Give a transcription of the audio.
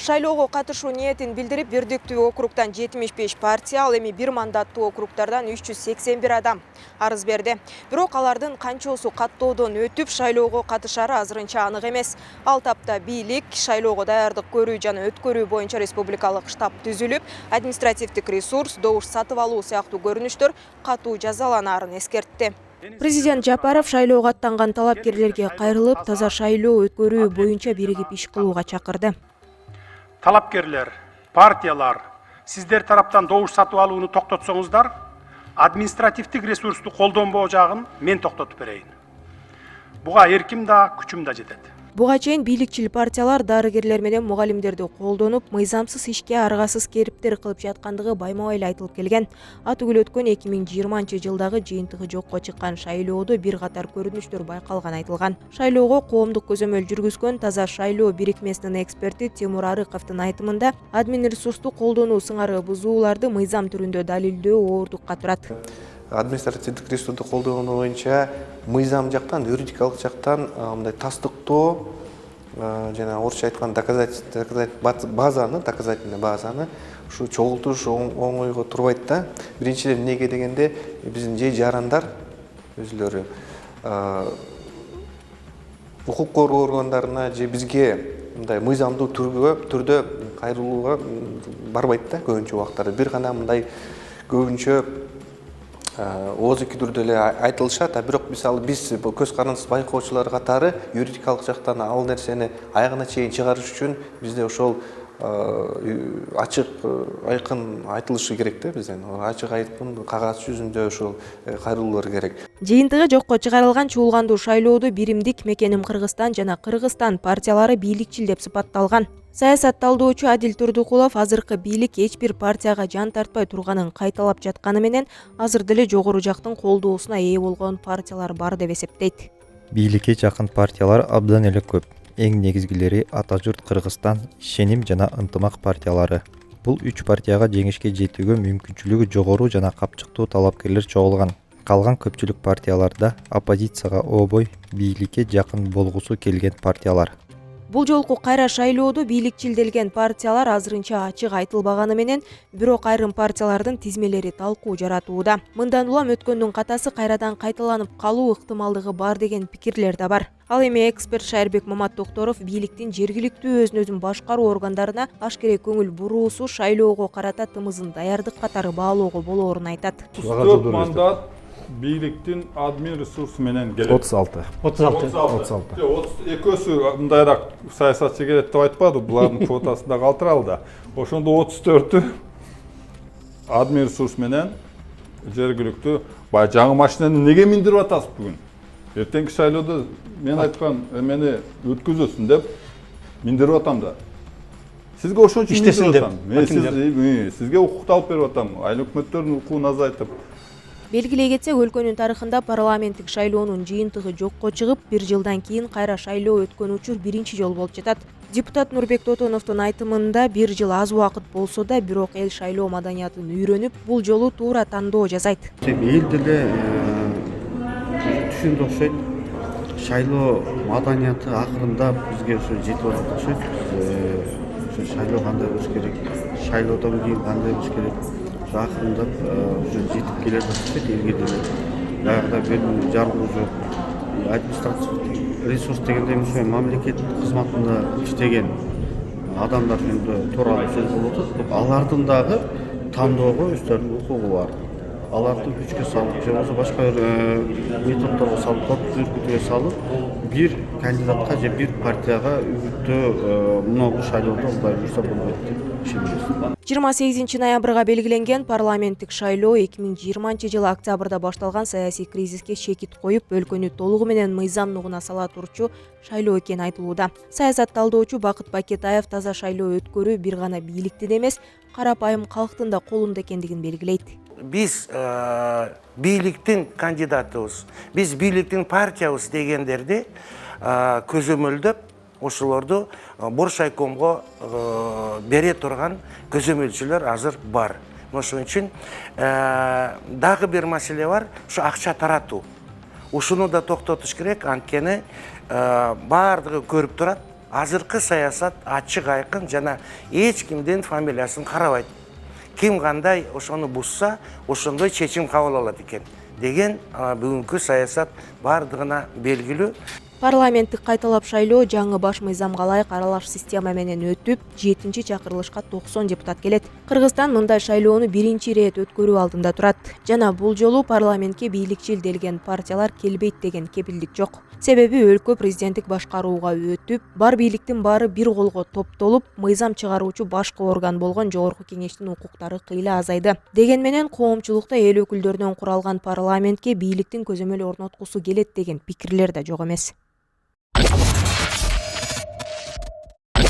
Шайлоого катышуу ниетин билдирип, Бирдиктүү округтан 75 партия, ал эми бир мандаттуу округдардан 381 адам арыз берди. Бирок алардын канчоосу каттоодон өтүп шайлоого катышары азырынча анык эмес. Ал тапта бийлик шайлоого даярдык көрүү жана өткөрүү боюнча республикалык штаб түзүлүп, административдик ресурс, добуш сатып алуу сыяктуу көрүнүштөр катуу жазаланаарын эскертти. Президент Жапаров шайлоого аттанган талапкерлерге кайрылып, таза шайлоо өткөрүү боюнча биригип иш кылууга чакырды. Талапкерлер, партиялар, сиздер тараптан добуш сатып алууну токтотсоңуздар, административдик ресурсту колдонбоо жагын мен токтотуп берейин. Буга эрким да, күчүм да жетет. Буга чейин бийликчил партиялар дарыгерлер менен мугалимдерди колдонуп, мыйзамсыз ишке аргасыз кериптер кылып жаткандыгы байма-байла айтылып келген. Атүгүл өткөн 2020-жылдагы жыйынтыгы жокко чыккан шайлоодо бир катар көрүнүштөр байкалган айтылган. Шайлоого коомдук көзөмөл жүргүзгөн Таза шайлоо бирикмесинин эксперти Тимур Арыковдун айтымында, админ ресурсту колдонуу сыңары бузууларды мыйзам түрүндө далилдөө оордукка турат. Административдик ресурсту колдонуу боюнча мыйзам жактан, юридикалык жактан мындай тастыктоо жана орусча айтканда доказательный базаны ушу чогултуш оңойго турбайт да. Биринчиден эмнеге дегенде биздин же жарандар өзүлөрү укук коргоо органдарына же бизге мындай мыйзамдуу түрдө кайрылууга барбайт да көбүнчө убактарда. Бир гана мындай көбүнчө ооз-эки түрдө эле айтылышат, бирок мисалы биз көз карандысыз байкоочулар катары юридикалык жактан ал нерсени аягына чейин чыгарыш үчүн бизде ошол ачык айкын айтылышы керек да бизден. Ачык айкын кагаз жүзүндө ошол кайрылуулар керек. Жыйынтыгы жокко чыгарылган чуулгандуу шайлоодо биримдик мекеним Кыргызстан жана Кыргызстан партиялары бийликчил деп сыпатталган. Саясатталдоочу Адил Турдукулов азыркы бийлик эч бир партияга жан тартпай турганын кайталап жатканы менен, азыр деле жогору жактын колдоосуна ээ болгон партиялар бар деп эсептейт. Бийликке жакын партиялар абдан эле көп. Эң негизгилери Ата журт Кыргызстан, Ишеним жана Ынтымак партиялары. Бул 3 партияга жеңишке жетүүгө мүмкүнчүлүгү жогору жана капчыктуу талапкерлер чогулган. Калган көпчүлүк партияларда оппозицияга обой, бийликке жакын болгусу келген партиялар. Бул жолку кайра шайлоодо бийликчилделген партиялар азырынча ачык айтылбаганы менен, бирок айрым партиялардын тизмелери талкуу жаратууда. Мындан улам өткөндүн катасы кайрадан кайталанып калуу ыктымалдыгы бар деген пикирлер да бар. Ал эми эксперт Шайырбек Маматокторов бийликтин жергиликтүү өзүн башкаруу органдарына аш керек көңүл буруусу шайлоого карата тымызын даярдык катары баалоого болоорун айтат. 34 мандат бийликтин админ ресурсу менен келет. 36. Экөөсү мындайраак саясатчы келет деп айтпады, булардын квотасында калтыралды да. Ошондо 34-ү админ ресурс менен жергиликтүү жаңы машинаны неге миндирип атасыз бүгүн? Эртеңки шайлоодо мен айткан эмени өткөзөсүн деп миндирип атам да. Сизге ошон үчүн иштесин деп. Сизге укукту алып берип атам. Айыл өкмөттөрдүн укугун азайтып. Белгилей кетсек, өлкөнүн тарыхында парламенттик шайлоонун жыйынтыгы жокко чыгып, 1 жылдан кийин кайра шайлоо өткөн учур биринчи жолу болуп жатат. Депутат Нурбек Тотоновдун айтымында 1 жыл аз убакыт болсо да, бирок эл шайлоо маданиятын үйрөнүп, бул жолу туура тандоо жасайт. Эл деле түшүндү окшойт. Шайлоо маданияты акырында бизге ошо жетип атат окшойт. Шайлоо кандай болуш керек, шайлоодон кийин кандай болуш керек. Акырындап жетип келе жатат элге деле. Баягыда бөлүм жаргуу жок. Административдик ресурс дегенде ошо мамлекет кызматында иштеген адамдар жөнүндө тууралуу сөз болуп атат. Алардын дагы тандоого өздөрүнүн укугу бар. Аларды күчкө салып, же болбосо башка бир методдорго салып, көргөтүүгө салып, бир кандидатка же бир партияга үгүттөө мынау шайлоодо мындай жүрсө болбойт деп ишенебиз. 28 ноябрга белгиленген парламенттик шайлоо 2020-жылы октябрда башталган саясий кризиске шекит коюп, өлкөнү толугу менен мыйзам нугуна сала турчу шайлоо экени айтылууда. Саясатталдоочу Бакыт Бакетаев таза шайлоо өткөрүү бир гана бийликтин эмес, карапайым калктын да колунда экендигин белгилейт. Биз бийликтин кандидатыбыз, биз бийликтин партиябыз дегендерди көзөмөлдөп, ошолорду Боршайкомго бере турган көзөмөлчүлөр азыр бар. Ошон үчүн дагы бир маселе бар, ушу акча таратуу. Ушуну да токтотуш керек, анткени баардыгы көрүп турат. азыркы саясат ачык айкын жана эч кимдин фамилиясын карабайт. Ким кандай ошону бузса, ошондой чечим кабыл алат экен деген бүгүнкү саясат бардыгына белгилүү. Парламенттик кайталап шайлоо жаңы баш мыйзамга ылайык аралаш система менен өтүп, 7-чи чакырылышка 90 депутат келет. Кыргызстан мындай шайлоону биринчи ирет өткөрүү алдында турат. Жана бул жолу парламентке бийликчил делген партиялар келбейт деген кепилдик жок. Себеби өлкө президенттик башкарууга өтүп, бар бийликтин баары бир колго топтолуп, мыйзам чыгаруучу башкы орган болгон Жогорку Кеңештин укуктары кыйла азайды. Деген менен коомчулукта эл өкүлдөрүнөн куралган парламентке бийликтин көзөмөл орноткусу келет деген пикирлер да жок эмес.